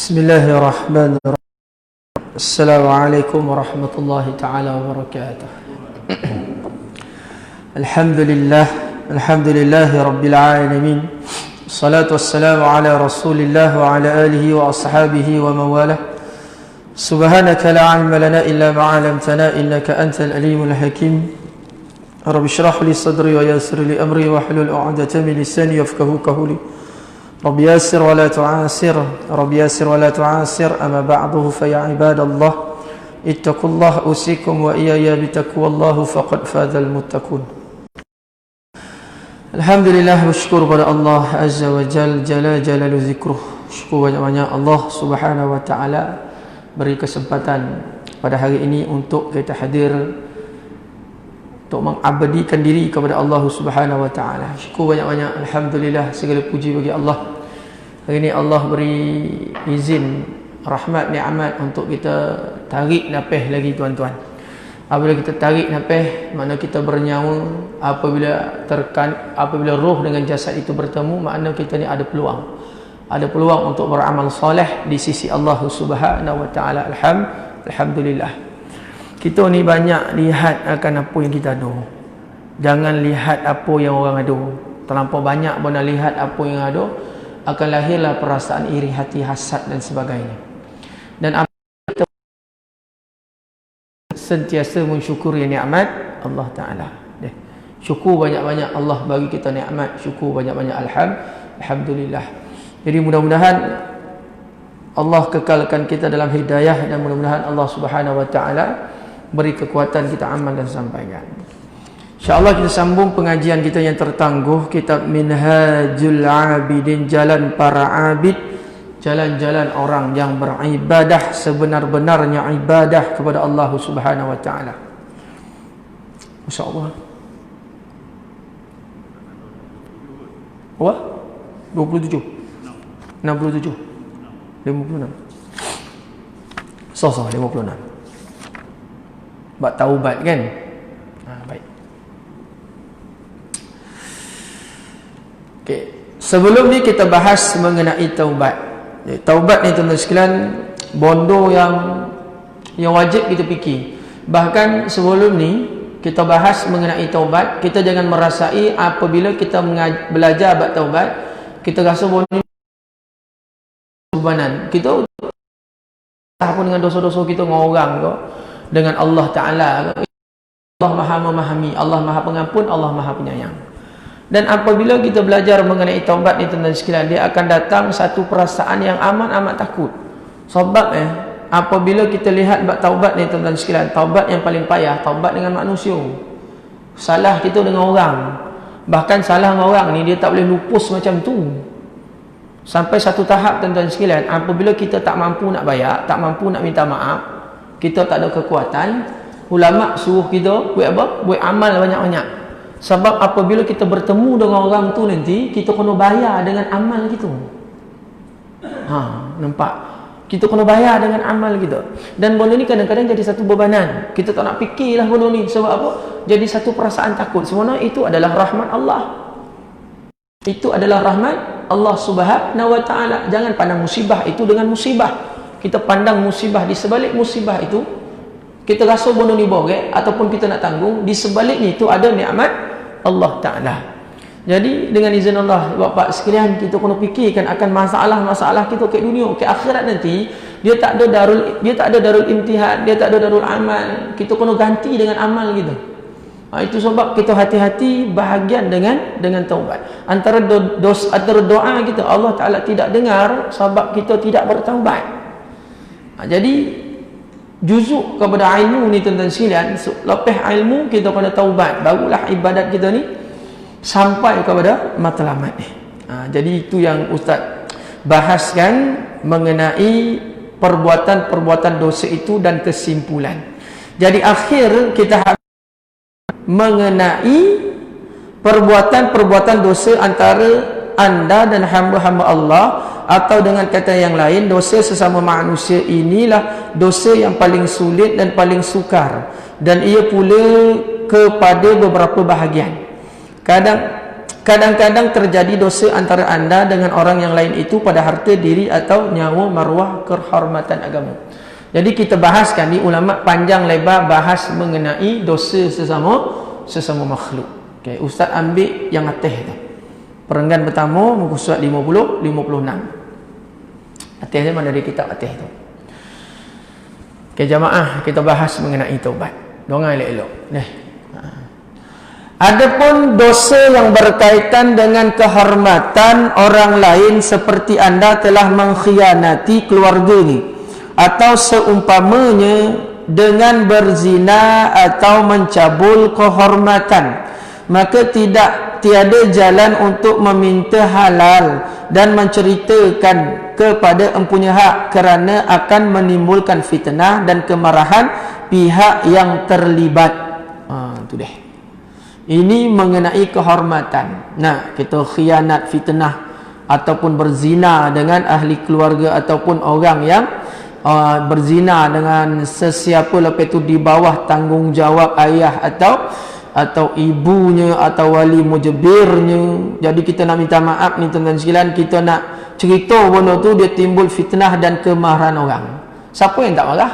بسم الله الرحمن الرحيم. السلام عليكم ورحمة الله تعالى وبركاته. الحمد لله رب العالمين. الصلاة والسلام على رسول الله وعلى آله وأصحابه ومن والاه. سبحانك لا علم لنا إلا ما علمتنا إنك أنت العليم الحكيم. رب اشرح لي صدري ويسر لي أمري واحلل عقدة من لساني يفقهوا قولي. رب يسر ولا تعسر ولا تعسر. أما بعده فيا عباد الله اتقوا الله أوصيكم وإياي بتقوى الله فقد فاز المتقون. Alhamdulillah, bersyukur pada Allah Azza wa Jalla Jalalu Zikruh. Syukur banyak-banyak Allah Subhanahu wa Ta'ala beri kesempatan pada hari ini untuk kita hadir untuk mengabadikan diri kepada Allah Subhanahu wa Ta'ala. Syukur banyak-banyak. Alhamdulillah, segala puji bagi Allah. Hari ini Allah beri izin, rahmat, nikmat untuk kita tarik nafas lagi, tuan-tuan. Apabila kita tarik nafas, makna kita bernyawa. Apabila roh dengan jasad itu bertemu, makna kita ni ada peluang. Ada peluang untuk beramal soleh di sisi Allah Subhanahu wa Ta'ala. Alhamdulillah. Kita ni banyak lihat akan apa yang kita ada. Jangan lihat apa yang orang ada. Terlampau banyak pun nak lihat apa yang ada, akan lahirlah perasaan iri hati, hasad dan sebagainya. Dan kita sentiasa mensyukuri nikmat Allah Ta'ala. Syukur banyak-banyak Allah bagi kita nikmat. Syukur banyak-banyak Alhamdulillah. Jadi mudah-mudahan Allah kekalkan kita dalam hidayah, dan mudah-mudahan Allah Subhanahu wa Ta'ala beri kekuatan kita amal dan sampaikan. InsyaAllah kita sambung pengajian kita yang tertangguh, kitab Minhajul Abidin, jalan para abid, jalan-jalan orang yang beribadah sebenar-benarnya ibadah kepada Allah Subhanahu wa Ta'ala. Masya-Allah. Wah? 27 67 56 So 56. Bab taubat kan? Baik. Okey, sebelum ni kita bahas mengenai taubat. Taubat ni tuan-tuan sekalian, bondo yang wajib kita fikir. Bahkan sebelum ni kita bahas mengenai taubat, kita jangan merasai apabila kita belajar bab taubat, kita rasa bondo bebanan. Kita apa dengan dosa-dosa kita dengan orang ke, dengan Allah Ta'ala. Allah Maha memahami, Allah Maha pengampun, Allah Maha penyayang. Dan apabila kita belajar mengenai taubat ni tuan-tuan sekalian, dia akan datang satu perasaan yang amat takut. Sebab apabila kita lihat bab taubat ni tuan-tuan sekalian, taubat yang paling payah, taubat dengan manusia. Salah kita dengan orang, bahkan salah dengan orang ni dia tak boleh lupus macam tu. Sampai satu tahap tuan-tuan sekalian, apabila kita tak mampu nak bayar, tak mampu nak minta maaf, kita tak ada kekuatan, ulama suruh kita buat apa? Buat amal banyak-banyak. Sebab apabila kita bertemu dengan orang tu nanti, kita kena bayar dengan amal kita. Nampak? Kita kena bayar dengan amal kita. Dan benda ni kadang-kadang jadi satu bebanan. Kita tak nak fikirlah benda ni. Sebab apa? Jadi satu perasaan takut. Sebenarnya itu adalah rahmat Allah. Itu adalah rahmat Allah Subhanahu wa Ta'ala. Jangan pandang musibah itu dengan musibah. Kita pandang musibah, di sebalik musibah itu kita rasa benda ni borek ataupun kita nak tanggung, di sebaliknya itu ada nikmat Allah Ta'ala. Jadi dengan izin Allah, Bapak sekalian, kita kena fikirkan akan masalah-masalah kita ke dunia, ke akhirat nanti. Dia tak ada darul imtihan, dia tak ada darul amal. Kita kena ganti dengan amal kita. Itu sebab kita hati-hati bahagian dengan taubat. Antara doa kita Allah Ta'ala tidak dengar sebab kita tidak bertaubat. Jadi juzuk kepada ilmu ni tuan-tuan sekalian, lepas ilmu kita kena taubat, barulah ibadat kita ni sampai kepada matlamat ni. Jadi itu yang Ustaz bahaskan mengenai perbuatan-perbuatan dosa itu dan kesimpulan. Jadi akhir kita mengenai perbuatan-perbuatan dosa antara anda dan hamba-hamba Allah, atau dengan kata yang lain, dosa sesama manusia inilah dosa yang paling sulit dan paling sukar, dan ia pula kepada beberapa bahagian. Kadang kadang-kadang terjadi dosa antara anda dengan orang yang lain itu pada harta diri atau nyawa, maruah, kehormatan agama. Jadi kita bahaskan ni, ulama panjang lebar bahas mengenai dosa sesama makhluk. Okey, ustaz ambil yang atas tu. Perenggan pertama muka surat 50 56. Atasnya mana dari kitab atas tu. Okey jamaah, kita bahas mengenai taubat. Dongai elok-elok. Nih. Adapun dosa yang berkaitan dengan kehormatan orang lain seperti anda telah mengkhianati keluarga ni atau seumpamanya dengan berzina atau mencabul kehormatan, maka tiada jalan untuk meminta halal dan menceritakan kepada empunya hak kerana akan menimbulkan fitnah dan kemarahan pihak yang terlibat. Tu deh. Ini mengenai kehormatan. Nah, kita khianat, fitnah ataupun berzina dengan ahli keluarga ataupun orang yang berzina dengan sesiapa lepas itu di bawah tanggungjawab ayah atau ibunya atau wali mujbirnya. Jadi kita nak minta maaf ni tuan-tuan sekalian, kita nak cerita benda tu dia timbul fitnah dan kemarahan orang. Siapa yang tak marah?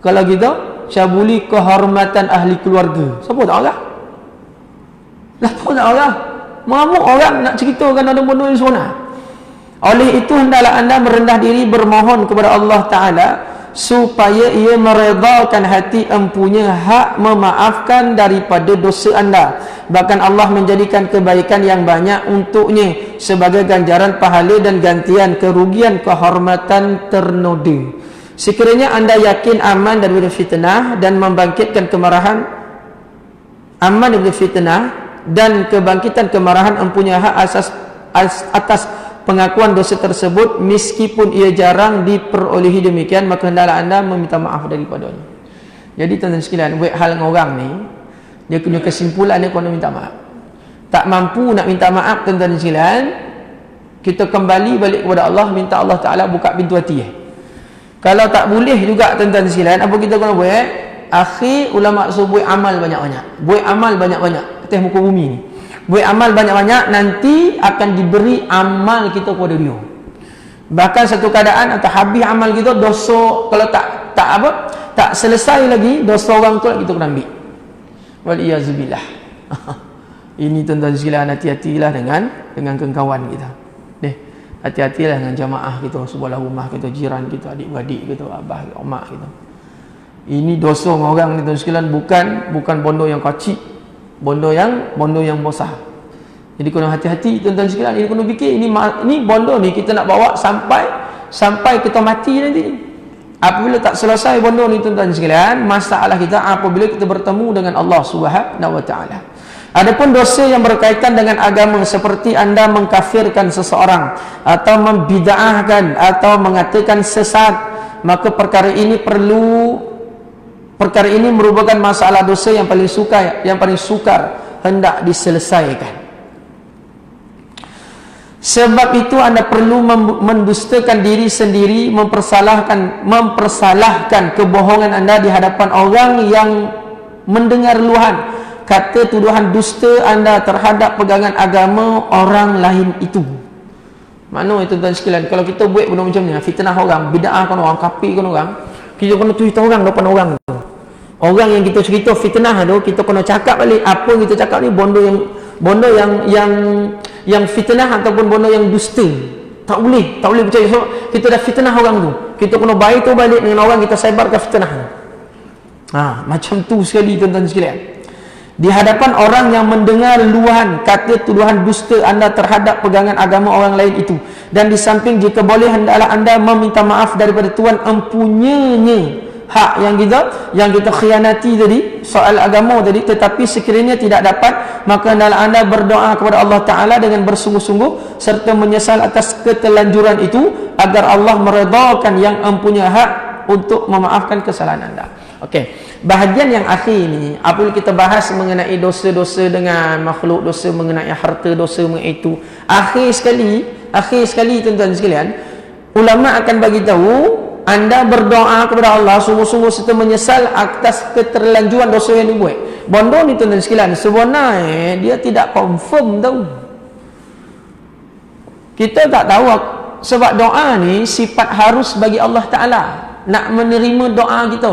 Kalau kita cabuli kehormatan ahli keluarga, siapa tak marah? Kenapa tak marah? Mengamuk orang nak ceritakan ada benda yang seronok. Oleh itu hendaklah anda merendah diri bermohon kepada Allah Ta'ala supaya ia meredakan hati empunya hak memaafkan daripada dosa anda. Bahkan Allah menjadikan kebaikan yang banyak untuknya sebagai ganjaran pahala dan gantian kerugian kehormatan ternoda. Sekiranya anda yakin aman daripada fitnah dan membangkitkan kemarahan, aman daripada fitnah dan kebangkitan kemarahan empunya hak atas pengakuan dosa tersebut meskipun ia jarang diperolehi demikian, maka hendaklah anda meminta maaf daripadanya. Jadi tuan-tuan sekalian, buat hal dengan orang ni, dia punya kesimpulan dia kena minta maaf. Tak mampu nak minta maaf tuan-tuan sekalian, kita kembali balik kepada Allah, minta Allah Ta'ala buka pintu hati. Kalau tak boleh juga tuan-tuan sekalian, apa kita kena buat? Akhir ulama suruh buat amal banyak-banyak. Buat amal banyak-banyak atas muka bumi ni. Buat amal banyak-banyak, nanti akan diberi amal kita kepada dia. Bahkan satu keadaan atau habis amal kita, dosa kalau tak selesai lagi dosa orang tu kita kena ambil. Waliyazubillah. Ini tuan-tuan sekalian, hati-hatilah dengan kawan kita. Hati-hatilah dengan jamaah kita, sebelah rumah kita, jiran kita, adik-beradik kita, abah, mak kita. Ini dosa orang ni tuan sekalian, bukan bondo yang kecil, bondo yang besar. Jadi kena hati-hati tuan-tuan sekalian. Ini kena fikir, ini bondo ni kita nak bawa sampai kita mati nanti. Apabila tak selesai bondo ni tuan-tuan sekalian, masalah kita apabila kita bertemu dengan Allah Subhanahu wa taala. Adapun dosa yang berkaitan dengan agama seperti anda mengkafirkan seseorang atau membid'ahkan atau mengatakan sesat, maka perkara ini merupakan masalah dosa yang paling sukar hendak diselesaikan. Sebab itu anda perlu mendustakan diri sendiri, mempersalahkan kebohongan anda di hadapan orang yang mendengar luahan kata tuduhan dusta anda terhadap pegangan agama orang lain itu. Mana itu tuan sekalian, kalau kita buat benda macam ni, fitnah orang, bid'ah kan orang, kafir kan orang, kita kena cerita orang depan orang tu. Orang yang kita cerita fitnah tu, kita kena cakap balik apa yang kita cakap ni bondo yang fitnah ataupun bondo yang dusta. Tak boleh percaya. So, kita dah fitnah orang tu, kita kena baik tu balik dengan orang kita sebarkan fitnah tu. Macam tu sekali tuan-tuan sekalian. Di hadapan orang yang mendengar luahan kata tuduhan dusta anda terhadap pegangan agama orang lain itu. Dan di samping jika boleh hendaklah anda meminta maaf daripada Tuhan empunyanya hak yang kita khianati tadi, soal agama tadi. Tetapi sekiranya tidak dapat, maka hendaklah anda berdoa kepada Allah Ta'ala dengan bersungguh-sungguh serta menyesal atas ketelanjuran itu agar Allah meredakan yang empunya hak untuk memaafkan kesalahan anda. Okey, bahagian yang akhir ni, apabila kita bahas mengenai dosa-dosa dengan makhluk, dosa mengenai harta, dosa mengenai itu, akhir sekali tuan-tuan sekalian, ulama akan bagi tahu anda berdoa kepada Allah sungguh-sungguh serta menyesal atas keterlanjuran dosa yang dibuat. Bondo ni tuan-tuan sekalian, sebenarnya dia tidak confirm tau. Kita tak tahu sebab doa ni sifat harus bagi Allah Ta'ala nak menerima doa kita.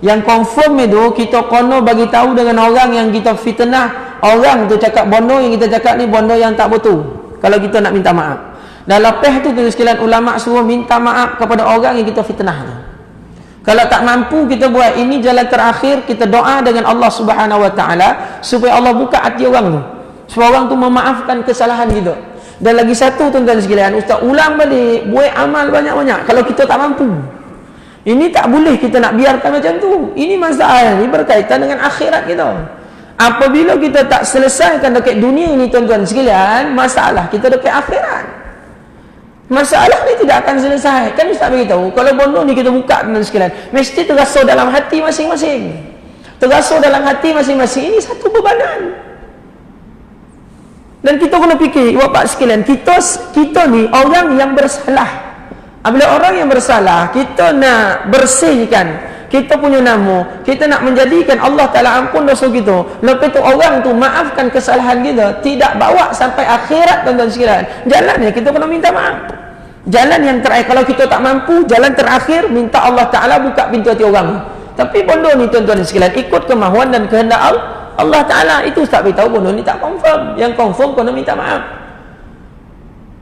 Yang confirm itu kita kono bagi tahu dengan orang yang kita fitnah, orang tu cakap bondo, yang kita cakap ni bondo yang tak betul. Kalau kita nak minta maaf. Dan lepas tu tuan sekalian, ulama suruh minta maaf kepada orang yang kita fitnah tu. Kalau tak mampu kita buat, ini jalan terakhir, kita doa dengan Allah Subhanahu Wa Taala supaya Allah buka hati orang tu, supaya orang tu memaafkan kesalahan kita. Dan lagi satu tuan-tuan sekalian, ustaz ulang balik, buat amal banyak-banyak kalau kita tak mampu. Ini tak boleh kita nak biarkan macam tu. Ini masalah ni berkaitan dengan akhirat kita. Apabila kita tak selesaikan dekat dunia ni tuan-tuan sekalian, masalah kita dekat akhirat. Masalah ni tidak akan selesai. Kan ustaz beritahu, kalau bondo ni kita buka tuan-tuan sekalian, mesti terasa dalam hati masing-masing. Terasa dalam hati masing-masing. Ini satu bebanan. Dan kita kena fikir, bapak sekalian, kita ni orang yang bersalah. Apabila orang yang bersalah, kita nak bersihkan kita punya nama, kita nak menjadikan Allah Ta'ala ampun dosa kita. Lepas tu orang tu maafkan kesalahan kita, tidak bawa sampai akhirat tuan-tuan sekalian. Jalannya kita kena minta maaf. Jalan yang terakhir, kalau kita tak mampu, jalan terakhir minta Allah Ta'ala buka pintu hati orang. Tapi bondo ni tuan-tuan sekalian, ikut kemahuan dan kehendak Allah Ta'ala. Itu tak beritahu bondo ni tak confirm. Yang confirm kena minta maaf.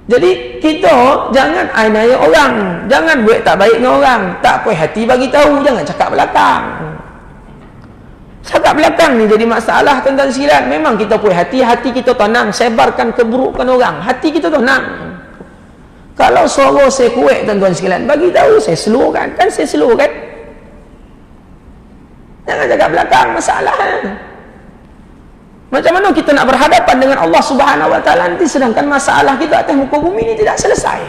Jadi kita jangan ainai orang, jangan buat tak baik dengan orang, tak puas hati bagi tahu, jangan cakap belakang. Cakap belakang ni jadi masalah tuan-tuan sekalian. Memang kita puas hati, hati kita tenang, sebarkan keburukan orang, hati kita tenang. Kalau suara saya kuat tuan-tuan sekalian, bagi tahu saya slow kan saya slow kan. Jangan cakap belakang, masalah. Macam mana kita nak berhadapan dengan Allah Subhanahu Wa Taala nanti sedangkan masalah kita atas muka bumi ini tidak selesai.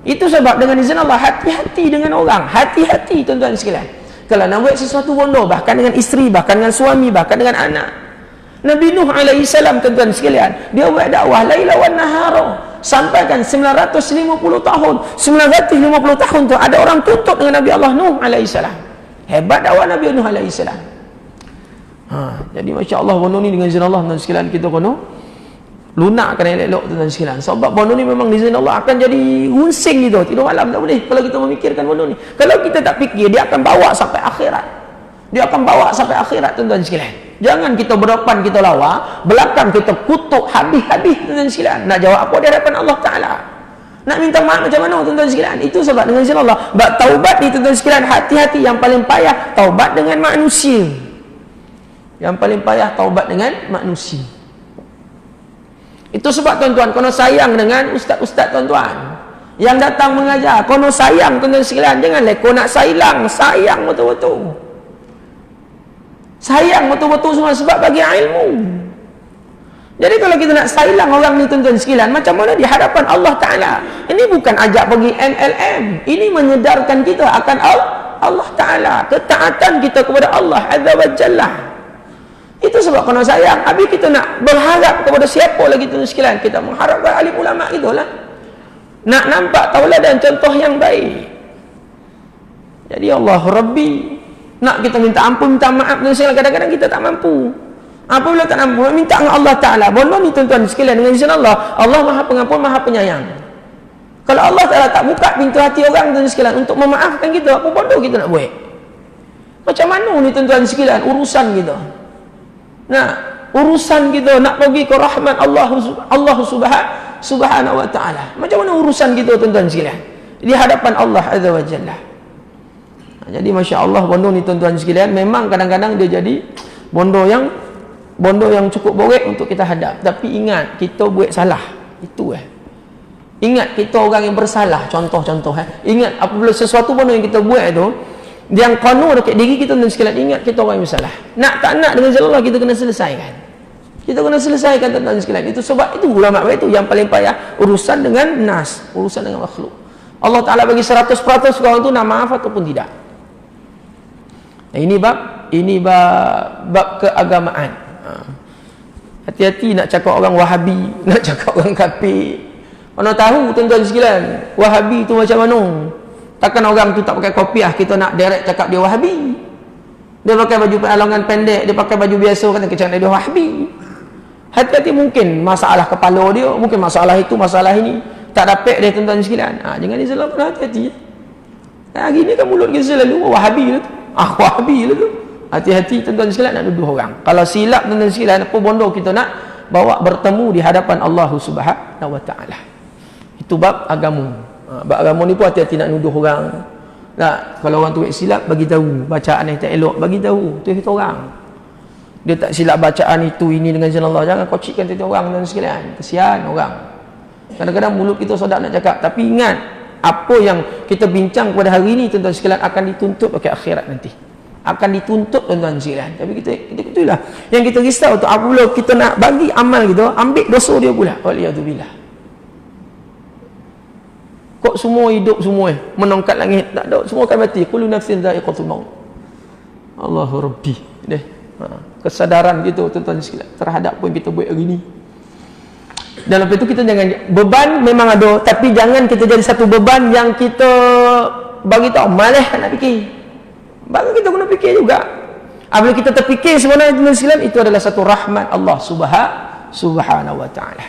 Itu sebab dengan izin Allah, hati-hati dengan orang, hati-hati tuan-tuan sekalian. Kalau nak buat sesuatu bodoh, bahkan dengan isteri, bahkan dengan suami, bahkan dengan anak. Nabi Nuh alaihi salam tuan-tuan sekalian, dia buat dakwah laila wan nahara, sampaikan 950 tahun. 950 tahun tu ada orang tuntut dengan Nabi Allah Nuh alaihi salam. Hebat dakwah Nabi Nuh alaihi salam. Jadi masya-Allah bondo ni dengan izin Allah tuan sekalian kita kena lunakkan elok-elok tuan sekalian. Sebab bondo ni memang izin Allah akan jadi hunsing gitu. Tidur malam tak boleh kalau kita memikirkan bondo ni. Kalau kita tak fikir, dia akan bawa sampai akhirat. Dia akan bawa sampai akhirat tuan sekalian. Jangan kita berdepan kita lawa, belakang kita kutuk habis-habis tuan sekalian. Nak jawab apa di hadapan Allah Taala? Nak minta maaf macam mana tuan sekalian? Itu sebab dengan izin Allah. Bab taubat ni tuan sekalian, hati-hati, yang paling payah taubat dengan manusia. Yang paling payah taubat dengan manusia. Itu sebab tuan-tuan kena sayang dengan ustaz-ustaz tuan-tuan yang datang mengajar. Kena sayang tuan-tuan sekalian. Jangan leko nak sayang betul-betul. Sayang betul-betul semua sebab bagi ilmu. Jadi kalau kita nak sayang orang ni tuan-tuan sekalian, macam mana di hadapan Allah Ta'ala? Ini bukan ajak pergi MLM. Ini menyedarkan kita akan Allah Ta'ala. Ketaatan kita kepada Allah Azza wa Jalla. Itu sebab kena sayang. Habis kita nak berharap kepada siapa lagi tuan sekalian? Kita mengharap kepada alim ulama itulah. Nak nampak tauladan contoh yang baik. Jadi Allah Rabbi, nak kita minta ampun, minta maaf tuan sekalian, kadang-kadang kita tak mampu. Apabila tak mampu, minta dengan Allah Ta'ala. Bondo ni tuan-tuan sekalian dengan izin Allah. Allah Maha Pengampun, Maha Penyayang. Kalau Allah Ta'ala tak buka pintu hati orang tuan sekalian untuk memaafkan kita, apa bodoh kita nak buat? Macam mana ni tuan-tuan sekalian urusan kita? Nah, urusan kita nak pergi ke rahmat Allah Subhanahu Wa Taala. Macam mana urusan kita tuan-tuan sekalian di hadapan Allah Azza wa Jalla? Jadi masya-Allah bondo ni tuan-tuan sekalian, memang kadang-kadang dia jadi bondo yang cukup borek untuk kita hadap. Tapi ingat, kita buat salah. Itu Ingat, kita orang yang bersalah. Contoh-contoh Ingat, apabila sesuatu bondo yang kita buat itu yang kono dekat diri kita dan sekalian, ingat kita orang yang bersalah. Nak tak nak dengan jalan Allah, kita kena selesaikan. Kita kena selesaikan tuan-tuan sekalian. Itu sebab itu ulama itu yang paling payah urusan dengan nas, urusan dengan makhluk. Allah Ta'ala bagi 100% orang itu nak maaf ataupun tidak. Ini bab keagamaan. Hati-hati nak cakap orang Wahabi, nak cakap orang kafir. Mana tahu tuan-tuan sekalian, Wahabi itu macam mana? Takkan orang tu tak pakai kopiah, kita nak direct cakap dia Wahabi. Dia pakai baju alongan pendek, dia pakai baju biasa, kan kita cakap dia Wahabi. Hati-hati, mungkin masalah kepala dia, mungkin masalah itu, masalah ini. Tak dapat dia tuan-tuan sekalian. Jangan disalah pun, hati-hati. Hari ni kan mulut kita selalu Wahabi lah tu. Wahabi lah tu. Hati-hati tuan-tuan sekalian nak nuduh orang. Kalau silap tuan-tuan sekalian, apa bondo kita nak bawa bertemu di hadapan Allah Subhanahu wa taala. Itu bab agama. Bab agama ni pun hati-hati nak nuduh orang. Nah, kalau orang tu silap, bagi tahu. Bacaan yang tak elok, bagi tahu. Tu kita orang. Dia tak silap bacaan itu, ini dengan izin Allah. Jangan kocikkan tu orang dan sekalian. Kesian orang. Kadang-kadang mulut kita sedap nak cakap, tapi ingat, apa yang kita bincang pada hari ini tuan-tuan sekalian akan dituntut pakai akhirat nanti. Akan dituntut tuan-tuan sekalian. Tapi kita itulah yang kita risau tu, apabila kita nak bagi amal kita, ambil dosa dia pula. Waliyadzubillah. Kok semua hidup semua menongkat langit, tak ada, semua akan mati. Kullu nafsin dha'iqatul maut. Allahu Rabbi. Kesadaran kita tuan-tuan sekalian terhadap apa yang kita buat hari ni. Dan lepas itu kita jangan, beban memang ada, tapi jangan kita jadi satu beban yang kita bagi tahu malah nak fikir. Bagi kita guna fikir juga. Apabila kita terfikir sebenarnya tuan-tuan sekalian, itu adalah satu rahmat Allah Subhanahu wa taala.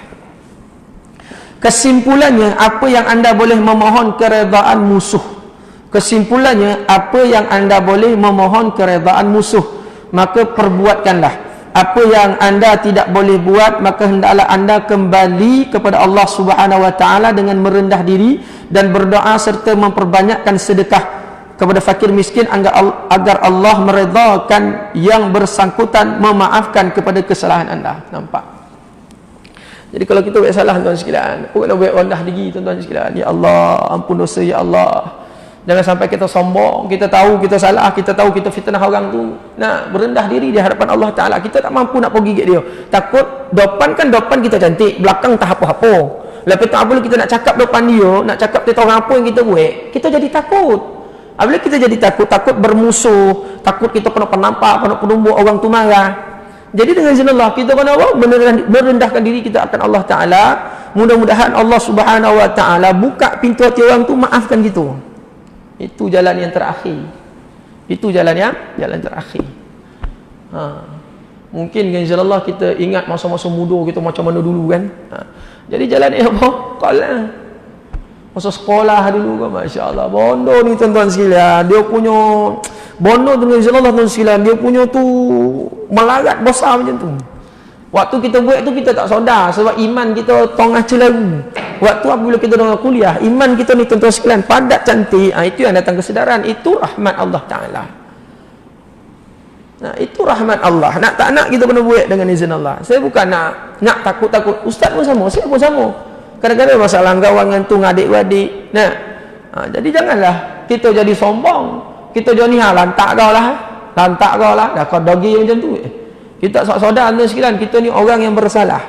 Kesimpulannya, apa yang anda boleh memohon keredaan musuh. Kesimpulannya, apa yang anda boleh memohon keredaan musuh, maka perbuatkanlah. Apa yang anda tidak boleh buat, maka hendaklah anda kembali kepada Allah Subhanahu wa taala dengan merendah diri dan berdoa serta memperbanyakkan sedekah kepada fakir miskin agar Allah meredakan yang bersangkutan, memaafkan kepada kesalahan anda. Nampak? Jadi kalau kita buat salah tuan-tuan sekalian, bukanlah buat rendah diri tuan-tuan sekalian. Ya Allah, ampun dosa ya Allah. Jangan sampai kita sombong, kita tahu kita salah, kita tahu kita fitnah orang tu. Nah, berendah diri di hadapan Allah Taala. Kita tak mampu nak pergi gigit dia. Takut depan kita cantik, belakang tak apa-apa. Lepas tu apabila kita nak cakap depan dia, nak cakap tentang orang apa yang kita buat, kita jadi takut. Apabila kita jadi takut bermusuh, takut kita kena penampak, kena penumbuk orang tu marah. Jadi dengan izin Allah, kita kena merendahkan diri kita akan Allah Ta'ala. Mudah-mudahan Allah Subhanahu wa Ta'ala buka pintu hati orang tu, maafkan gitu. Itu jalan yang terakhir. Itu jalan yang terakhir. Mungkin dengan izin Allah kita ingat masa-masa muda kita macam mana dulu kan. Jadi jalan yang apa? Kalau masa sekolah dulu kan, Masya Allah, bondo ni tuan-tuan sekalian, dia punya bondo dengan izin Allah tuan sekalian, dia punya tu melarat besar macam tu. Waktu kita buat tu kita tak sedar, sebab iman kita tengah celaru. Waktu apabila kita dengar kuliah, iman kita ni tuan-tuan sekalian padat cantik. Itu yang datang kesedaran. Itu rahmat Allah Ta'ala. Nah, itu rahmat Allah. Nak tak nak kita kena buat dengan izin Allah. Saya bukan nak takut-takut. Ustaz pun sama, saya pun sama. Kadang-kadang masalah kawan tu ngadik-wadik. Nah, jadi janganlah kita jadi sombong. Kita jadi lantak kau lah. Lantak kau lah. Dah kau dogi macam tu. Kita tak sadar tuan sekalian, kita ni orang yang bersalah.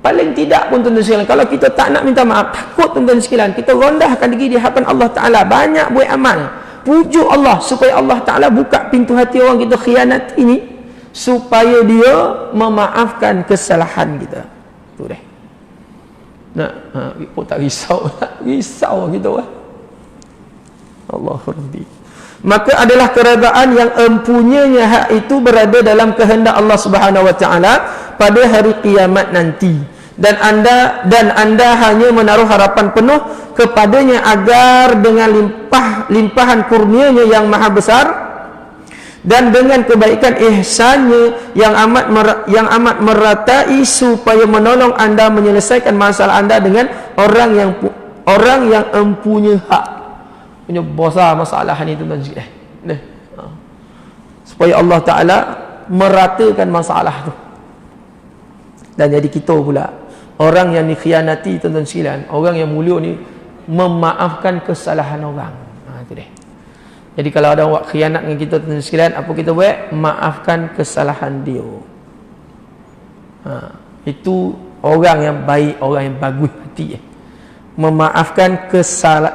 Paling tidak pun tuan sekalian, kalau kita tak nak minta maaf, takut tuan sekalian, kita rendahkan diri di hadapan Allah Ta'ala. Banyak buat amal. Pujuk Allah supaya Allah Ta'ala buka pintu hati orang kita khianat ini, supaya dia memaafkan kesalahan kita. Tu deh. Nah, pun tak risau. Risau kita lah. Allahu Rabbi. Maka adalah keredaan yang empunyanya hak itu berada dalam kehendak Allah Subhanahu wa Ta'ala pada hari kiamat nanti. Dan anda hanya menaruh harapan penuh kepadanya agar dengan limpahan kurnianya yang maha besar dan dengan kebaikan ihsannya yang amat meratai, supaya menolong anda menyelesaikan masalah anda dengan orang yang empunya hak. Punya besar masalah ni tuan-tuan sekalian. Supaya Allah Ta'ala meratakan masalah tu. Dan jadi kita pula orang yang dikhianati tuan-tuan sekalian, orang yang mulia ni memaafkan kesalahan orang. Itu deh. Jadi kalau ada orang khianat dengan kita tuan-tuan sekalian, apa kita buat? Maafkan kesalahan dia. Itu orang yang baik, orang yang bagus hati. Memaafkan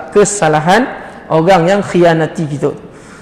kesalahan orang yang khianati kita.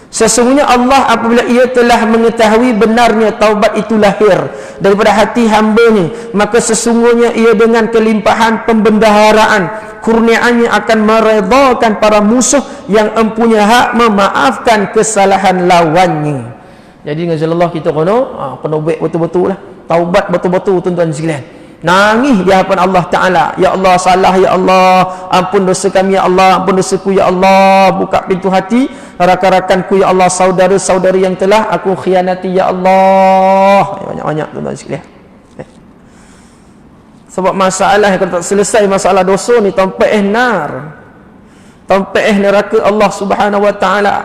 Sesungguhnya Allah apabila ia telah mengetahui benarnya taubat itu lahir daripada hati hamba-Nya, maka sesungguhnya ia dengan kelimpahan pembendaharaan kurniaannya akan meredakan para musuh yang empunya hak memaafkan kesalahan lawannya. Jadi dengan Allah kita kena baik betul-betul lah, taubat betul-betul tuan-tuan sekalian. Nangis di hadapan Allah Ta'ala, ya Allah salah, ya Allah ampun dosa kami, ya Allah ampun dosaku, ya Allah buka pintu hati rakan-rakanku, ya Allah saudara-saudari yang telah aku khianati, ya Allah. Banyak-banyak tuan-tuan sekalian. Sebab masalah yang tak selesai, masalah dosa ni tampai nar, tampai neraka Allah Subhanahu Wa Ta'ala.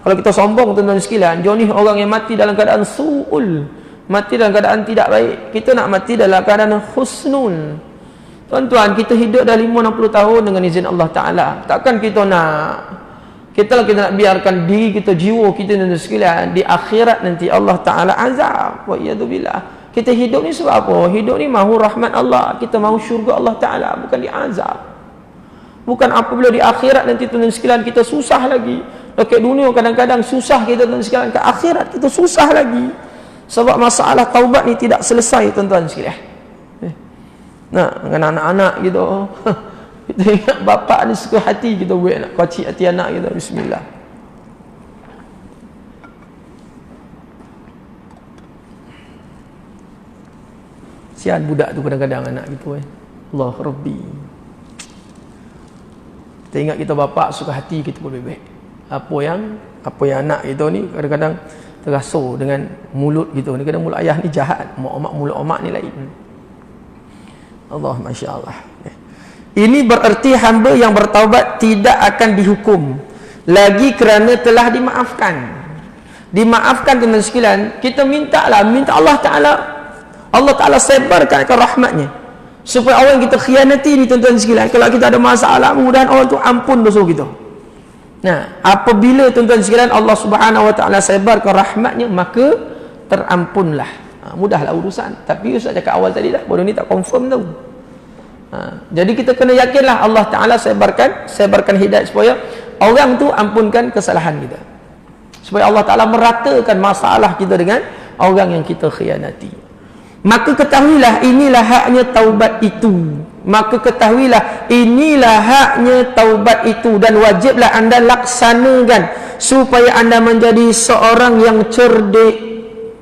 Kalau kita sombong tuan-tuan sekalian, jauh ni orang yang mati dalam keadaan su'ul, mati dalam keadaan tidak baik. Kita nak mati dalam keadaan husnul. Tuan-tuan, kita hidup dah 50-60 tahun dengan izin Allah Ta'ala. Takkan kita nak biarkan diri kita, jiwa kita dan sekalian di akhirat nanti Allah Ta'ala azab. Wa iyadzubillah. Kita hidup ni sebab apa? Hidup ni mahu rahmat Allah, kita mahu syurga Allah Ta'ala, bukan diazab. Bukan apabila di akhirat nanti tuan-tuan sekalian kita susah lagi. Dekat dunia kadang-kadang susah kita tuan-tuan sekalian, ke akhirat kita susah lagi. Sebab masalah taubat ni tidak selesai tuan-tuan sekalian. Nah, dengan anak-anak gitu. Kita ingat bapak ni suka hati kita buat nak kocik hati anak kita. Bismillah. Sian budak tu kadang-kadang anak gitu Allah Rabbi. Kita ingat kita bapak suka hati kita pun baik-baik. Apa yang anak kita ni kadang-kadang terasa dengan mulut gitu ni. Kadang mulut ayah ni jahat, mulut omak ni lain. Allah, Masya Allah. Ini bererti hamba yang bertaubat tidak akan dihukum lagi kerana telah dimaafkan. Dimaafkan teman sekalian, kita minta Allah Ta'ala sebarkan rahmatnya supaya orang yang kita khianati ni tuan-tuan sekalian, kalau kita ada masalah, mudah-mudahan Allah tu ampun dosa kita. Nah, apabila tuan-tuan sekalian Allah Subhanahu Wa Ta'ala sebarkan rahmatnya, maka terampunlah. Mudahlah urusan. Tapi Ustaz cakap awal tadi dah, bodoh ni tak confirm tau. Jadi kita kena yakinlah Allah Ta'ala sebarkan hidayah supaya orang tu ampunkan kesalahan kita, supaya Allah Ta'ala meratakan masalah kita dengan orang yang kita khianati. Maka ketahuilah inilah haknya taubat itu. Maka ketahuilah inilah haknya taubat itu, dan wajiblah anda laksanakan supaya anda menjadi seorang yang cerdik.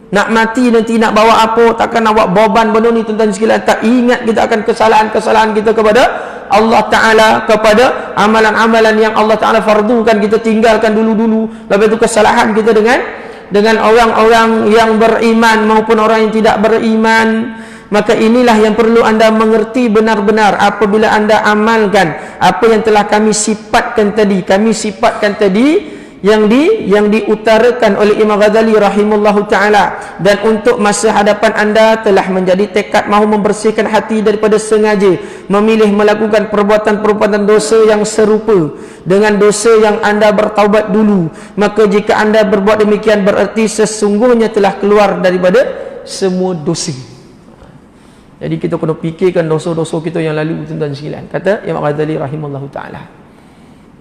Nak mati nanti nak bawa apa? Takkan nak bawa beban benda ni tuan-tuan sekalian. Tak ingat kita akan kesalahan-kesalahan kita kepada Allah Ta'ala, kepada amalan-amalan yang Allah Ta'ala fardukan kita tinggalkan dulu-dulu. Lepas itu kesalahan kita dengan orang-orang yang beriman maupun orang yang tidak beriman. Maka inilah yang perlu anda mengerti benar-benar apabila anda amalkan apa yang telah kami sifatkan tadi yang diutarakan oleh Imam Ghazali rahimahullahu ta'ala. Dan untuk masa hadapan anda telah menjadi tekad mahu membersihkan hati daripada sengaja memilih melakukan perbuatan-perbuatan dosa yang serupa dengan dosa yang anda bertaubat dulu. Maka jika anda berbuat demikian bererti sesungguhnya telah keluar daripada semua dosa. Jadi kita kena fikirkan dosa-dosa kita yang lalu tuan-tuan sekalian. Kata Imam Ghazali rahimahullahu ta'ala.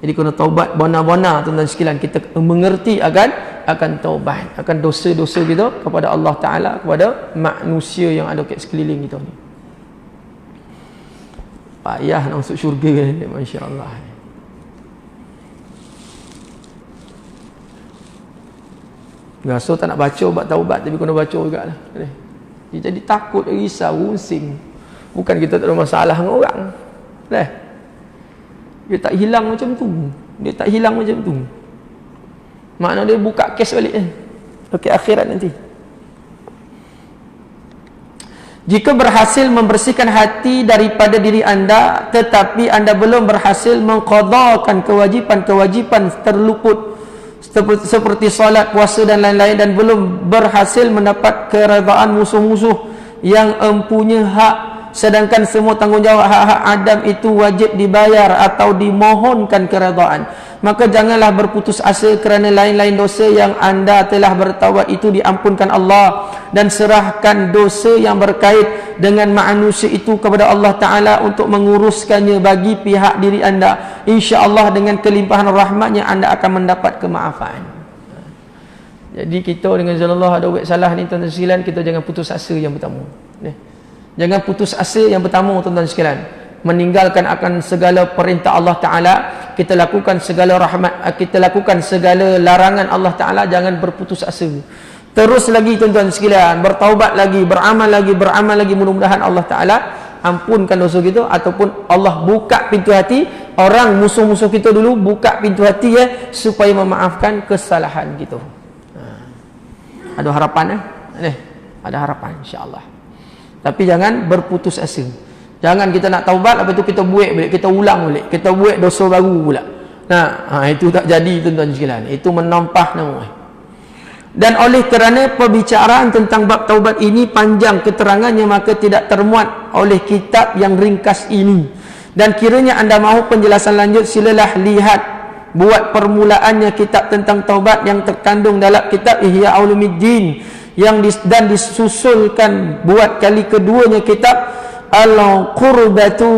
Jadi kena taubat benar-benar tuan-tuan sekalian. Kita mengerti akan taubat, akan dosa-dosa kita kepada Allah Ta'ala, kepada manusia yang ada kat sekeliling kita ni. Payah nak masuk syurga ni, Masya Allah. Rasa tak nak baca buat taubat, tapi kena baca juga lah. Jadi takut, risau, rusing. Bukan kita tak ada masalah dengan orang. Dia tak hilang macam tu. Makna dia buka kes balik okey, akhirat nanti. Jika berhasil membersihkan hati daripada diri anda, tetapi anda belum berhasil mengqadhakan kewajipan-kewajipan terluput seperti solat, puasa dan lain-lain, dan belum berhasil mendapat keredaan musuh-musuh yang empunya hak, sedangkan semua tanggungjawab hak-hak Adam itu wajib dibayar atau dimohonkan keredaan, maka janganlah berputus asa kerana lain-lain dosa yang anda telah bertaubat itu diampunkan Allah, dan serahkan dosa yang berkait dengan manusia itu kepada Allah Ta'ala untuk menguruskannya bagi pihak diri anda. InsyaAllah dengan kelimpahan rahmatnya anda akan mendapat kemaafan. Jadi kita dengan Allah ada buat salah ni tuan-tuan sekalian, kita jangan putus asa yang pertama. Jangan putus asa yang pertama tuan-tuan sekalian. Meninggalkan akan segala perintah Allah Ta'ala, kita lakukan segala rahmat, kita lakukan segala larangan Allah Ta'ala, jangan berputus asa. Terus lagi tuan-tuan sekalian, bertaubat lagi, beramal lagi, mudah-mudahan Allah Ta'ala ampunkan dosa kita, ataupun Allah buka pintu hati, orang musuh-musuh kita dulu buka pintu hati supaya memaafkan kesalahan kita. Ada harapan ada harapan insya-Allah. Tapi jangan berputus asa. Jangan kita nak taubat, lepas tu kita buat balik, kita ulang balik, kita buat dosa baru pula. Itu tak jadi tuan-tuan sekalian. Itu menampah nama. Dan oleh kerana perbicaraan tentang bab taubat ini panjang keterangannya, maka tidak termuat oleh kitab yang ringkas ini. Dan kiranya anda mahu penjelasan lanjut, silalah lihat buat permulaannya kitab tentang taubat yang terkandung dalam kitab Ihya Ulumuddin dan disusulkan buat kali keduanya kitab Al-Qurbatu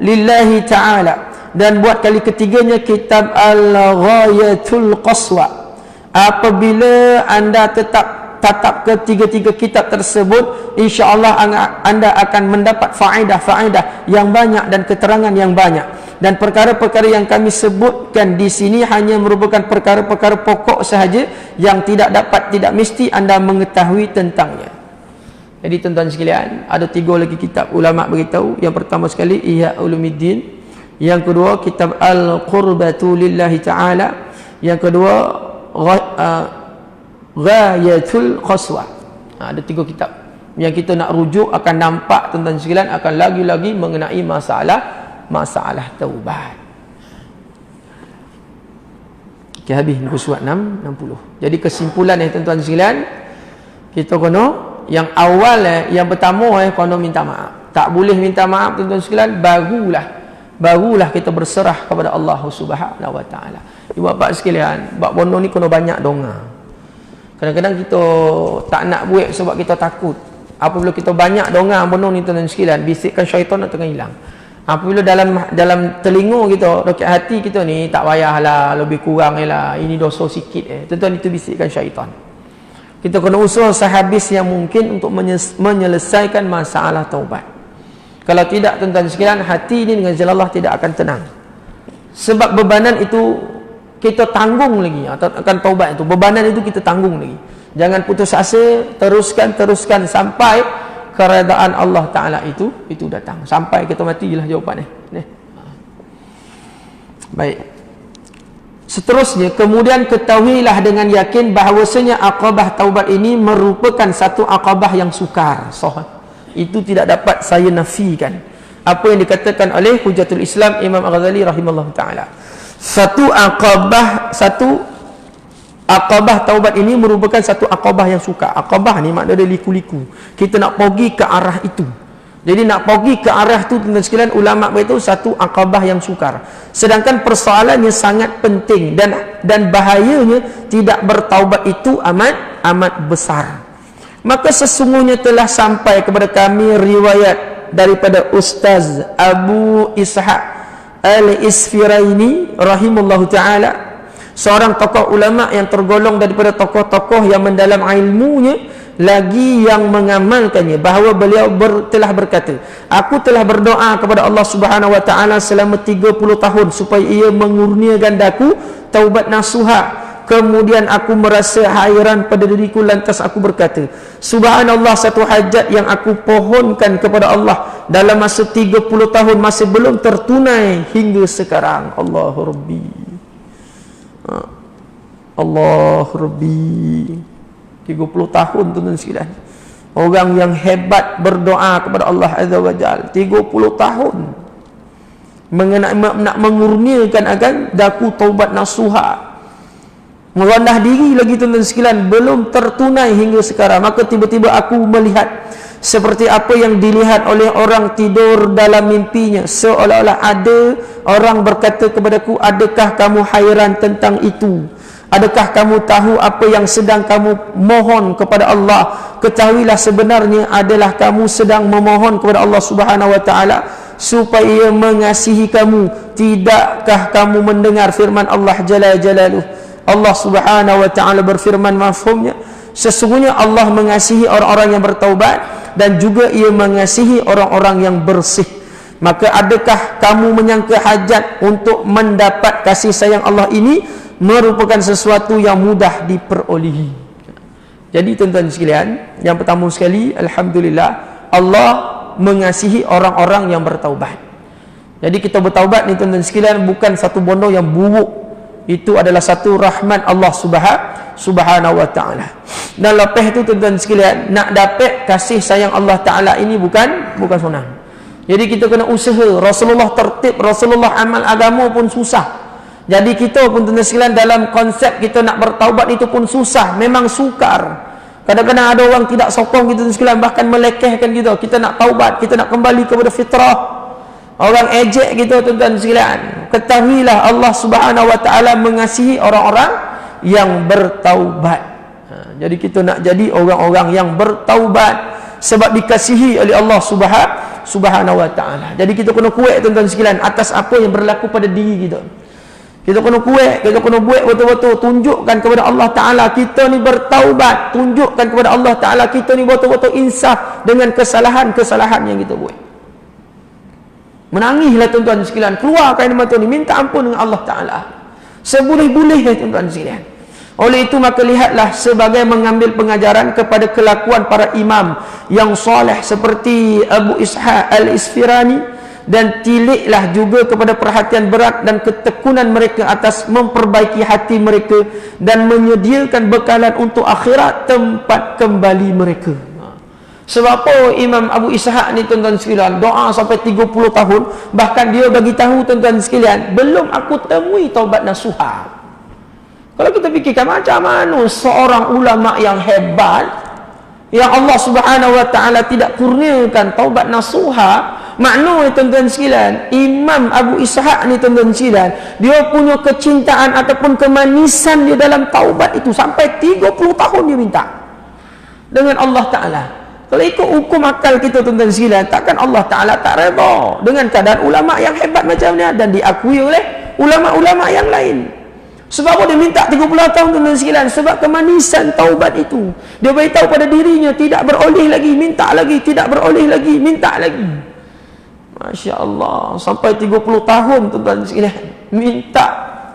Lillahi Ta'ala, dan buat kali ketiganya kitab Al-Ghayatul Qaswa. Apabila anda tetap ketiga-tiga kitab tersebut, insya-Allah anda akan mendapat faedah yang banyak dan keterangan yang banyak. Dan perkara-perkara yang kami sebutkan di sini hanya merupakan perkara-perkara pokok sahaja yang tidak mesti anda mengetahui tentangnya. Jadi tuan-tuan sekalian, ada 3 lagi kitab ulama beritahu. Yang pertama sekali Ihya Ulumuddin, yang kedua kitab Al-Qurbatu Lillahi Ta'ala, yang kedua Ghayatul Qaswa. Ada 3 kitab yang kita nak rujuk, akan nampak tuan-tuan sekalian akan lagi-lagi mengenai masalah taubat. Okay, habis muka surat 60. Jadi kesimpulan tuan-tuan sekalian, kita kena yang awal yang pertama kena minta maaf. Tak boleh minta maaf tuan-tuan sekalian, barulah kita berserah kepada Allah Subhanahu Wa Taala. Ibu bapa sekalian, bab bono ni kena banyak donga. Kadang-kadang kita tak nak buat sebab kita takut. Apabila kita banyak donga bono ni tuan-tuan sekalian, bisikan syaitan akan hilang. Apabila dalam telinga kita, dekat hati kita ni, tak payahlah, lebih kurang lah, ini dosa sikit tuan-tuan, itu bisikan syaitan. Kita kena usaha sehabis yang mungkin untuk menyelesaikan masalah taubat. Kalau tidak tuan-tuan sekalian, hati ini dengan jalan Allah tidak akan tenang. Sebab bebanan itu kita tanggung lagi, akan taubat itu, bebanan itu kita tanggung lagi. Jangan putus asa, teruskan sampai keredaan Allah Ta'ala itu datang. Sampai kita matilah jawapan ni. Baik. Seterusnya, kemudian ketahuilah dengan yakin bahawasanya aqabah taubat ini merupakan satu aqabah yang sukar. Itu tidak dapat saya nafikan. Apa yang dikatakan oleh Hujatul Islam Imam Al-Ghazali rahimahullah ta'ala. Satu aqabah taubat ini merupakan satu aqabah yang sukar. Aqabah ni makna dia liku-liku. Kita nak pergi ke arah itu. Jadi nak pergi ke arah itu, tuan-tuan sekalian, ulama beritahu satu aqabah yang sukar. Sedangkan persoalannya sangat penting dan bahayanya tidak bertaubat itu amat besar. Maka sesungguhnya telah sampai kepada kami riwayat daripada Ustaz Abu Ishaq Al-Isfiraini rahimahullahu ta'ala, seorang tokoh ulama yang tergolong daripada tokoh-tokoh yang mendalam ilmunya lagi yang mengamalkannya, bahawa beliau telah berkata, aku telah berdoa kepada Allah Subhanahu Wa Ta'ala selama 30 tahun supaya ia mengurniakan daku taubat nasuha. Kemudian aku merasa hairan pada diriku, lantas aku berkata, subhanallah, satu hajat yang aku pohonkan kepada Allah dalam masa 30 tahun masih belum tertunai hingga sekarang. Allahu Rabbi, Allahu Rabbi. 30 tahun tuan-tuan sekalian. Orang yang hebat berdoa kepada Allah Azza wa Jalla 30 tahun mengenai nak mengurniakan akan daku taubat nasuha. Merendah diri lagi tuan-tuan sekalian, belum tertunai hingga sekarang. Maka tiba-tiba aku melihat seperti apa yang dilihat oleh orang tidur dalam mimpinya, seolah-olah ada orang berkata kepadaku, adakah kamu hairan tentang itu? Adakah kamu tahu apa yang sedang kamu mohon kepada Allah? Ketahuilah sebenarnya adalah kamu sedang memohon kepada Allah Subhanahu Wa Ta'ala supaya mengasihi kamu. Tidakkah kamu mendengar firman Allah Jalla Jalaluh? Allah Subhanahu wa taala berfirman, mafhumnya, sesungguhnya Allah mengasihi orang-orang yang bertaubat dan juga ia mengasihi orang-orang yang bersih. Maka adakah kamu menyangka hajat untuk mendapat kasih sayang Allah ini merupakan sesuatu yang mudah diperolehi? Jadi tuan-tuan sekalian, yang pertama sekali, alhamdulillah, Allah mengasihi orang-orang yang bertaubat. Jadi kita bertaubat ni tuan-tuan sekalian bukan satu benda yang buruk. Itu adalah satu rahmat Allah Subhanahu wa taala. Dan lepas itu tuan-tuan sekalian, nak dapat kasih sayang Allah taala ini bukan senang. Jadi kita kena usaha. Rasulullah tertib, Rasulullah amal agama pun susah. Jadi kita pun tuan-tuan sekalian dalam konsep kita nak bertaubat itu pun susah, memang sukar. Kadang-kadang ada orang tidak sokong kita tuan-tuan sekalian, bahkan melekehkan kita. Kita nak taubat, kita nak kembali kepada fitrah. Orang ejek kita tuan-tuan sekalian. Ketahuilah Allah Subhanahu wa taala mengasihi orang-orang yang bertaubat. Jadi kita nak jadi orang-orang yang bertaubat sebab dikasihi oleh Allah Subhanahu wa taala. Jadi kita kena kuat tuan-tuan sekalian atas apa yang berlaku pada diri kita. Kita kena kuat, kita kena buat betul-betul, tunjukkan kepada Allah taala kita ni bertaubat, tunjukkan kepada Allah taala kita ni betul-betul insaf dengan kesalahan-kesalahan yang kita buat. Menangislah tuan-tuan sekalian, keluarkan air mata ni, minta ampun dengan Allah taala. Seboleh-boleh tuan-tuan sekalian. Oleh itu maka lihatlah sebagai mengambil pengajaran kepada kelakuan para imam yang soleh seperti Abu Ishaq Al-Isfirani, dan tiliklah juga kepada perhatian berat dan ketekunan mereka atas memperbaiki hati mereka dan menyediakan bekalan untuk akhirat tempat kembali mereka. Sebab apa Imam Abu Ishaq ni tuan-tuan sekalian doa sampai 30 tahun, bahkan dia bagi tahu tuan-tuan sekalian, belum aku temui taubat nasuha. Kalau kita fikirkan macam mana seorang ulama yang hebat, yang Allah Subhanahu wa taala tidak kurniakan taubat nasuha, maknanya tuan-tuan sekalian, Imam Abu Ishaq ni tuan-tuan sekalian, dia punya kecintaan ataupun kemanisan dia dalam taubat itu sampai 30 tahun dia minta dengan Allah taala. Kalau ikut hukum akal kita tuan-tuan sekalian, takkan Allah taala tak redha dengan keadaan ulama yang hebat macam ni dan diakui oleh ulama-ulama yang lain. Sebab apa dia minta 30 tahun tuan-tuan sekalian? Sebab kemanisan taubat itu. Dia beritahu pada dirinya tidak beroleh lagi, minta lagi, tidak beroleh lagi, minta lagi. Masya Allah, sampai 30 tahun tuan-tuan sekalian minta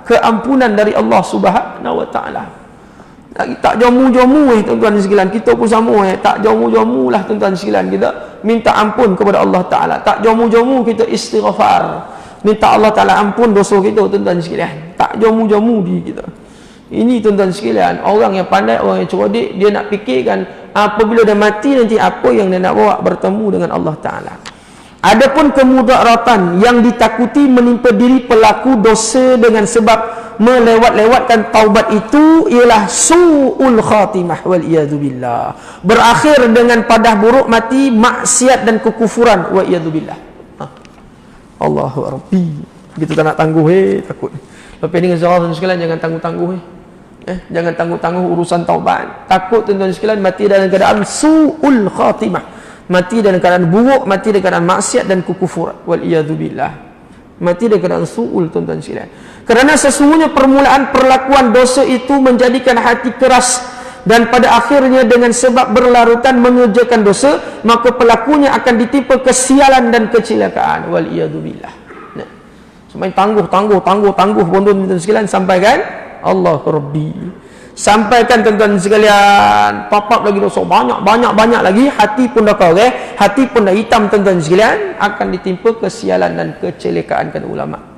keampunan dari Allah Subhanahu wa taala. Tak jomu-jomu tuan-tuan sekalian, kita pun sama tak jomu-jomu lah tuan-tuan sekalian, kita minta ampun kepada Allah taala. Tak jomu-jomu kita istighfar, minta Allah taala ampun dosa kita tuan-tuan sekalian. Tak jomu-jomu diri kita. Ini tuan-tuan sekalian, orang yang pandai, orang yang cerdik, dia nak fikirkan apabila dia mati nanti apa yang dia nak bawa bertemu dengan Allah taala. Adapun kemudaratan yang ditakuti menimpa diri pelaku dosa dengan sebab melewat-lewatkan taubat itu ialah su'ul khatimah wal iyadu billah, berakhir dengan padah buruk mati, maksiat dan kekufuran wa iyadu billah. Allahu Rabbi. Kita tak nak tangguh takut. Lepas ni dengan sekalian jangan tangguh-tangguh jangan tangguh-tangguh urusan taubat. Takut tuan-tuan sekalian mati dalam keadaan su'ul khatimah, mati dalam keadaan buruk, mati dalam keadaan maksiat dan kekufuran wal iyadu billah, mati dalam keadaan su'ul tuan-tuan sekalian. Kerana sesungguhnya permulaan perlakuan dosa itu menjadikan hati keras, dan pada akhirnya dengan sebab berlarutan mengerjakan dosa, maka pelakunya akan ditimpa kesialan dan kecelakaan wal iyadu billah. Sampai tangguh tuan-tuan sekalian, sampaikan Allah Rabbi, sampaikan tuan-tuan sekalian, papap lagi dosa banyak lagi, hati pun dah korek, hati pun dah hitam tuan-tuan sekalian, akan ditimpa kesialan dan kecelakaan, kata ulama.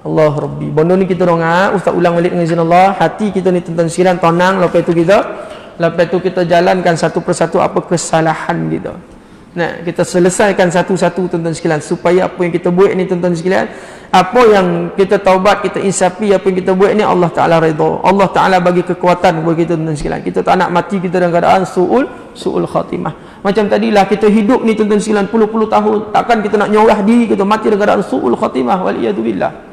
Allah Rabbi. Benda ni kita dongak, ustaz ulang balik dengan izin Allah, hati kita ni tuan-tuan sekalian tenang, lepas tu kita jalankan satu persatu apa kesalahan kita. Nah, kita selesaikan satu-satu tuan-tuan sekalian, supaya apa yang kita buat ni tuan-tuan sekalian, apa yang kita taubat, kita insafi, apa yang kita buat ni Allah Taala redha. Allah Taala bagi kekuatan bagi kita tuan-tuan sekalian. Kita tak nak mati kita dalam keadaan su'ul khatimah. Macam tadilah kita hidup ni tuan-tuan sekalian puluh-puluh tahun, takkan kita nak nyorah diri kita mati dalam keadaan su'ul khatimah wal iyadu billah.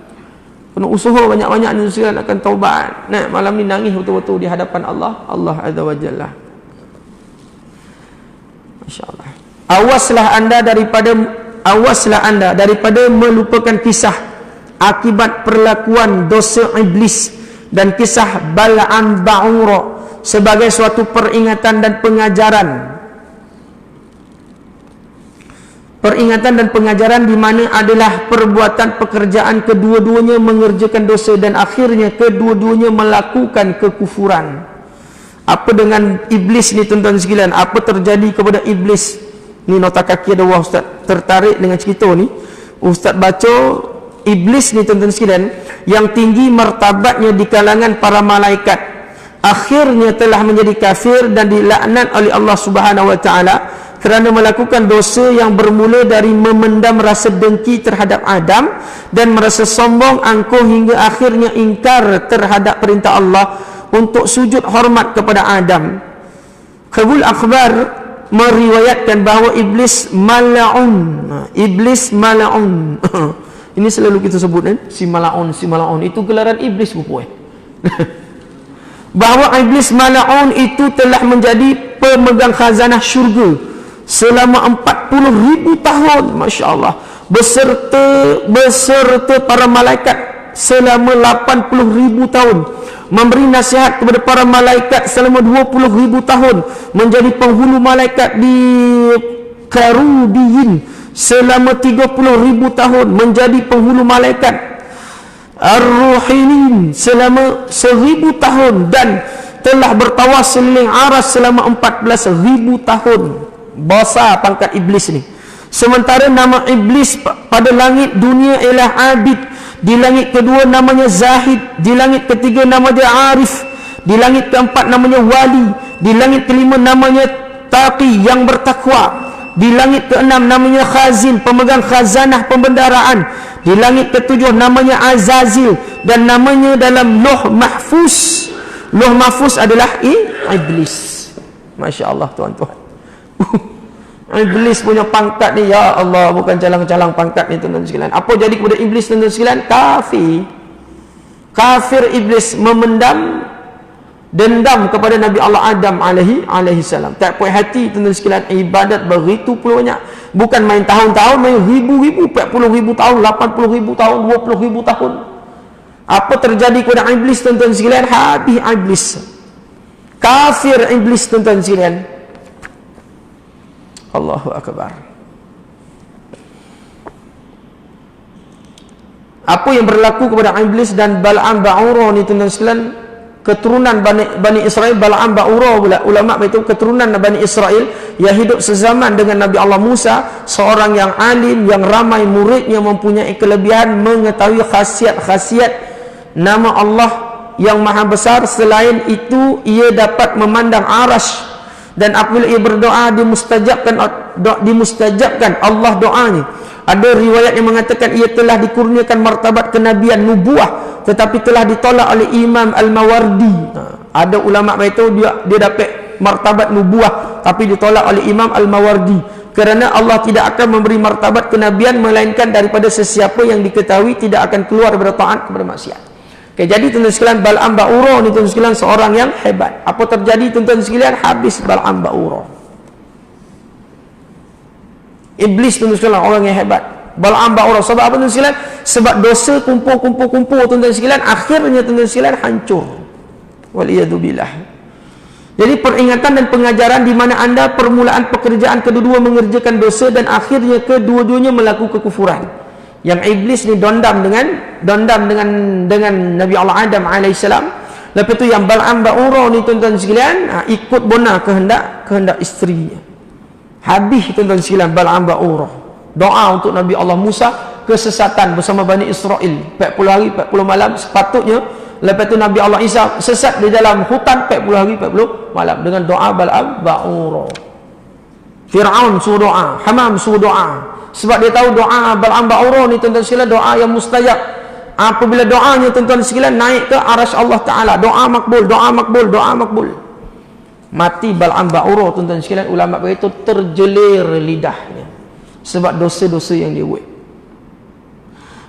Kena usaha banyak-banyak tuan-tuan sekalian akan taubat. Nah, malam ni nangis betul-betul di hadapan Allah Azza wa Jalla. Masya-Allah. Awaslah anda daripada melupakan kisah akibat perlakuan dosa iblis dan kisah Bal'am Ba'ura sebagai suatu peringatan dan pengajaran. Peringatan dan pengajaran di mana adalah perbuatan pekerjaan kedua-duanya mengerjakan dosa dan akhirnya kedua-duanya melakukan kekufuran. Apa dengan iblis ni tuan-tuan sekalian? Apa terjadi kepada iblis? Ni nota kaki ada Ustaz tertarik dengan cerita ni. Ustaz baca iblis ni tuan-tuan sekalian yang tinggi martabatnya di kalangan para malaikat, akhirnya telah menjadi kafir dan dilaknat oleh Allah Subhanahu wa taala kerana melakukan dosa yang bermula dari memendam rasa dengki terhadap Adam dan merasa sombong angkuh hingga akhirnya ingkar terhadap perintah Allah untuk sujud hormat kepada Adam. Qabul Akhbar meriwayatkan bahawa iblis mal'un. Iblis mal'un. Ini selalu kita sebut kan, si mal'un, si mal'un. Itu gelaran iblis buku bahawa iblis mal'un itu telah menjadi pemegang khazanah syurga selama 40,000 tahun, masya-Allah, beserta para malaikat selama 80,000 tahun, memberi nasihat kepada para malaikat selama 20,000 tahun, menjadi penghulu malaikat di Karubiyin selama 30,000 tahun, menjadi penghulu malaikat Ar-Ruhinin selama 1,000 tahun, dan telah bertawas seliling aras selama 14,000 tahun. Besar pangkat iblis ni. Sementara nama iblis pada langit dunia ialah Abid, di langit kedua namanya Zahid, di langit ketiga nama dia Arif, di langit keempat namanya Wali, di langit kelima namanya Taqi yang bertakwa, di langit keenam namanya Khazin, pemegang khazanah pembendaraan, di langit ketujuh namanya Azazil, dan namanya dalam Lauh Mahfuz. Lauh Mahfuz adalah iblis. Masya Allah tuan-tuan. Iblis punya pangkat ni, ya Allah, bukan calang-calang pangkat ni tuan-tuan sekalian. Apa jadi kepada iblis tuan-tuan sekalian? Kafir. Kafir iblis memendam dendam kepada Nabi Allah Adam alaihi salam. Tak puas hati tuan-tuan sekalian, ibadat begitu pula banyak. Bukan main tahun-tahun, main ribu-ribu, 40,000 tahun, 80,000 tahun, 20,000 tahun. Apa terjadi kepada iblis tuan-tuan sekalian? Habis iblis. Kafir iblis tuan-tuan sekalian. Allahu Akbar. Apa yang berlaku kepada iblis dan Bal'am Ba'ura ni tuan-tuan sekalian, keturunan Bani Israel. Bal'am Ba'ura pula, ulama itu keturunan Bani Israel yang hidup sezaman dengan Nabi Allah Musa, seorang yang alim, yang ramai muridnya, mempunyai kelebihan mengetahui khasiat-khasiat nama Allah yang maha besar. Selain itu, ia dapat memandang arash, dan apabila ia berdoa dimustajabkan Allah doanya. Ada riwayat yang mengatakan ia telah dikurniakan martabat kenabian nubuah, tetapi telah ditolak oleh Imam Al-Mawardi. Ada ulama itu dia dapat martabat nubuah tapi ditolak oleh Imam Al-Mawardi, kerana Allah tidak akan memberi martabat kenabian melainkan daripada sesiapa yang diketahui tidak akan keluar bertaat kepada maksiat. Okay, jadi tuan-tuan sekalian, Bal'am Ba'ura ni tuan-tuan sekalian seorang yang hebat. Apa terjadi tuan-tuan sekalian? Habis Bal'am Ba'ura. Iblis tuan-tuan sekalian orang yang hebat. Bal'am Ba'ura sebab apa tuan-tuan sekalian? Sebab dosa kumpul tuan-tuan sekalian, akhirnya tuan-tuan sekalian hancur. Waliyadzubillah. Jadi peringatan dan pengajaran di mana anda permulaan pekerjaan kedua-dua mengerjakan dosa dan akhirnya kedua-duanya melakukan kekufuran. Yang iblis ni dendam dengan Nabi Allah Adam alaihissalam. Lepas tu yang Bal'am Ba'ura ni tuan-tuan sekalian ikut benar kehendak isterinya. Habis tuan-tuan sekalian Bal'am Ba'ura. Doa untuk Nabi Allah Musa, kesesatan bersama Bani Israel 40 hari 40 malam sepatutnya. Lepas tu Nabi Allah Isa sesat di dalam hutan 40 hari 40 malam dengan doa Bal'am Ba'ura. Fir'aun suruh doa, Hamam suruh doa. Sebab dia tahu doa Bal'am Ba'ura ni tuan-tuan sekalian doa yang mustajab. Apabila doanya tuan-tuan sekalian naik ke arasy Allah Ta'ala, doa makbul, doa makbul, doa makbul. Mati Bal'am Ba'ura tuan-tuan sekalian, ulama berkata terjelir lidahnya sebab dosa-dosa yang dia buat.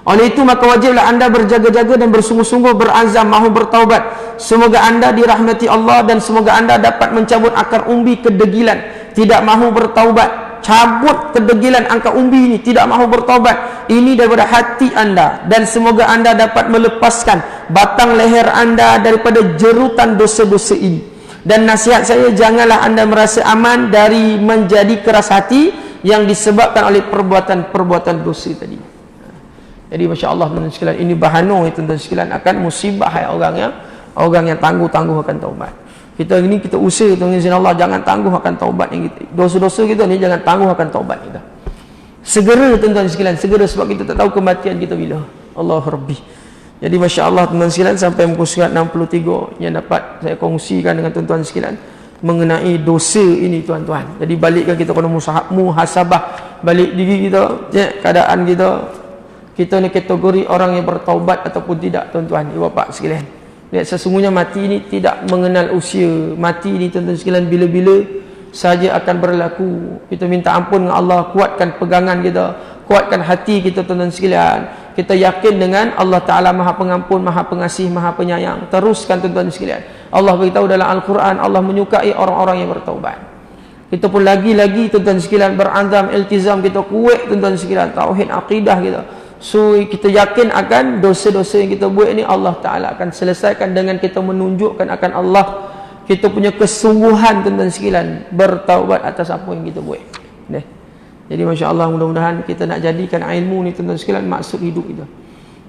Oleh itu maka wajiblah anda berjaga-jaga dan bersungguh-sungguh berazam mahu bertaubat. Semoga anda dirahmati Allah dan semoga anda dapat mencabut akar umbi kedegilan, tidak mahu bertaubat. cabut kedegilan angka umbi ini, tidak mahu bertaubat. Ini daripada hati anda, dan semoga anda dapat melepaskan batang leher anda daripada jerutan dosa-dosa ini. Dan nasihat saya, janganlah anda merasa aman dari menjadi keras hati yang disebabkan oleh perbuatan-perbuatan dosa tadi. Jadi masya-Allah tuan-tuan sekalian, ini bahano tuan-tuan sekalian akan musibah orang yang tangguh-tangguh akan taubat. Kita ini kita usaha tuan-tuan sekalian, Allah jangan tangguh akan taubat yang kita. Dosa-dosa kita ni jangan tangguh akan taubat kita. Segera tuan-tuan sekalian, segera, sebab kita tak tahu kematian kita bila. Allah Rabbi. Jadi masya-Allah tuan-tuan sekalian, sampai muka surat 63 yang dapat saya kongsikan dengan tuan-tuan sekalian mengenai dosa ini tuan-tuan. Jadi balikkan kita kena muhasabah balik diri kita, keadaan kita ni kategori orang yang bertaubat ataupun tidak tuan-tuan, ibu bapa sekalian. Lihat, sesungguhnya mati ini tidak mengenal usia. Mati ini tuan-tuan sekalian bila-bila saja akan berlaku. Kita minta ampun dengan Allah, kuatkan pegangan kita, kuatkan hati kita tuan-tuan sekalian. Kita yakin dengan Allah Ta'ala Maha Pengampun, Maha Pengasih, Maha Penyayang. Teruskan tuan-tuan sekalian. Allah beritahu dalam Al-Quran, Allah menyukai orang-orang yang bertaubat. Kita pun lagi-lagi tuan-tuan sekalian berazam, iltizam kita kuat tuan-tuan sekalian, tauhid akidah kita. So kita yakin akan dosa-dosa yang kita buat ini Allah Ta'ala akan selesaikan dengan kita menunjukkan akan Allah, kita punya kesungguhan tuan-tuan sekalian bertaubat atas apa yang kita buat. Jadi masya-Allah, mudah-mudahan kita nak jadikan ilmu ni tuan-tuan sekalian maksud hidup kita.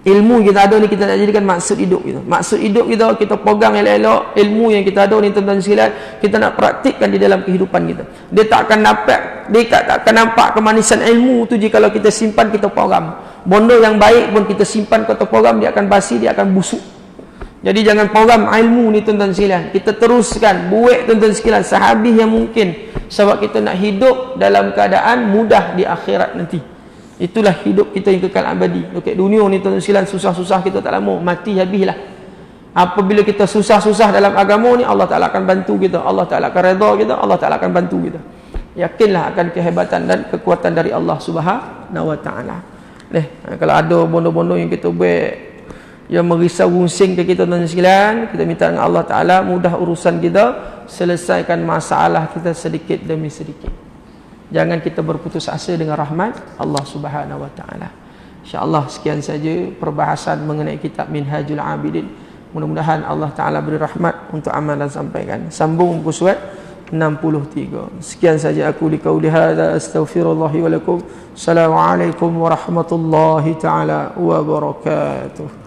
Ilmu kita ada ni kita nak jadikan maksud hidup kita. Maksud hidup kita pegang elok-elok. Ilmu yang kita ada ni tuan-tuan sekalian, kita nak praktikkan di dalam kehidupan kita. Dia tak akan nampak kemanisan ilmu tu jika kita simpan, kita program. Bondo yang baik pun kita simpan, kita program, dia akan basi, dia akan busuk. Jadi jangan program ilmu ni tuan-tuan sekalian. Kita teruskan buat tuan-tuan sekalian sehabis yang mungkin, sebab kita nak hidup dalam keadaan mudah di akhirat nanti. Itulah hidup kita yang kekal abadi. Dekat dunia ni tuan-tuan sekalian, susah-susah kita tak lama, mati habislah. Apabila kita susah-susah dalam agama ni, Allah Ta'ala akan bantu kita, Allah Ta'ala akan redha kita, Allah Ta'ala akan bantu kita. Yakinlah akan kehebatan dan kekuatan dari Allah Subhanahu Wa Ta'ala. Kalau ada bondo-bondo yang kita buat yang merisau rusing ke kita tuan-tuan sekalian, kita minta dengan Allah Ta'ala mudah urusan kita, selesaikan masalah kita sedikit demi sedikit. Jangan kita berputus asa dengan rahmat Allah Subhanahu Wa Ta'ala. InsyaAllah sekian saja perbahasan mengenai kitab Minhajul Abidin. Mudah-mudahan Allah Ta'ala beri rahmat untuk amalan sampaikan. Sambung muka surat 63. Sekian saja aku liqauli hadza, astaghfirullahi wa lakum. Assalamualaikum warahmatullahi taala wabarakatuh.